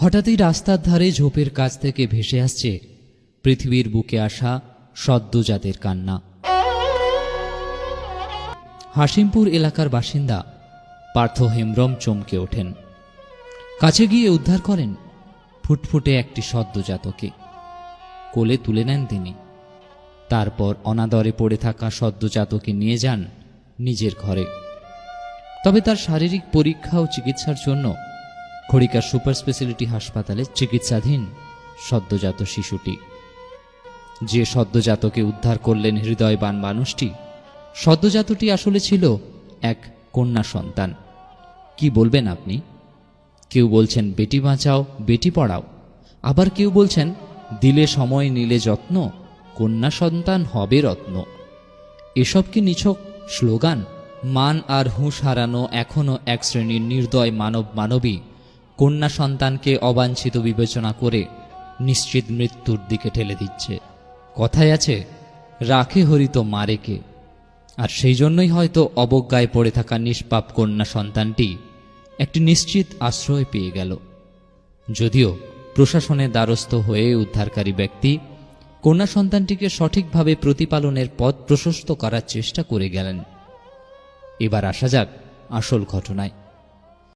হঠাৎই রাস্তার ধারে ঝোপের কাছ থেকে ভেসে আসছে পৃথিবীর বুকে আসা সদ্যজাতের কান্না। হাসিমপুর এলাকার বাসিন্দা পার্থ হেমব্রম চমকে ওঠেন। কাছে গিয়ে উদ্ধার করেন ফুটফুটে একটি সদ্যজাতকে। কোলে তুলে নেন তিনি। তারপর অনাদরে পড়ে থাকা সদ্যজাতকে নিয়ে যান নিজের ঘরে। তবে তার শারীরিক পরীক্ষা ও চিকিৎসার জন্য খড়িকার সুপার স্পেশালিটি হাসপাতালে চিকিৎসাধীন সদ্যজাত শিশুটি। যে সদ্যজাতকে উদ্ধার করলেন হৃদয়বান মানুষটি, সদ্যজাতটি আসলে ছিল এক কন্যা সন্তান। কি বলবেন আপনি? কেউ বলছেন বেটি বাঁচাও বেটি পড়াও, আবার কেউ বলছেন দিলে সময় নিলে যত্ন, কন্যা সন্তান হবে রত্ন। এসব কি নিছক স্লোগান? মান আর হুঁশ হারানো এখনও এক শ্রেণীর নির্দয় মানবী কন্যা সন্তানকে অবাঞ্ছিত বিবেচনা করে নিশ্চিত মৃত্যুর দিকে ঠেলে দিচ্ছে। কথায় আছে, রাখে হরিত মারে কে। আর সেই জন্যই হয়তো অবজ্ঞায় পড়ে থাকা নিষ্পাপ কন্যা সন্তানটি একটি নিশ্চিত আশ্রয় পেয়ে গেল। যদিও প্রশাসনের দ্বারস্থ হয়ে উদ্ধারকারী ব্যক্তি কন্যা সন্তানটিকে সঠিকভাবে প্রতিপালনের পথ প্রশস্ত করার চেষ্টা করে গেলেন। এবার আসা যাক আসল ঘটনায়।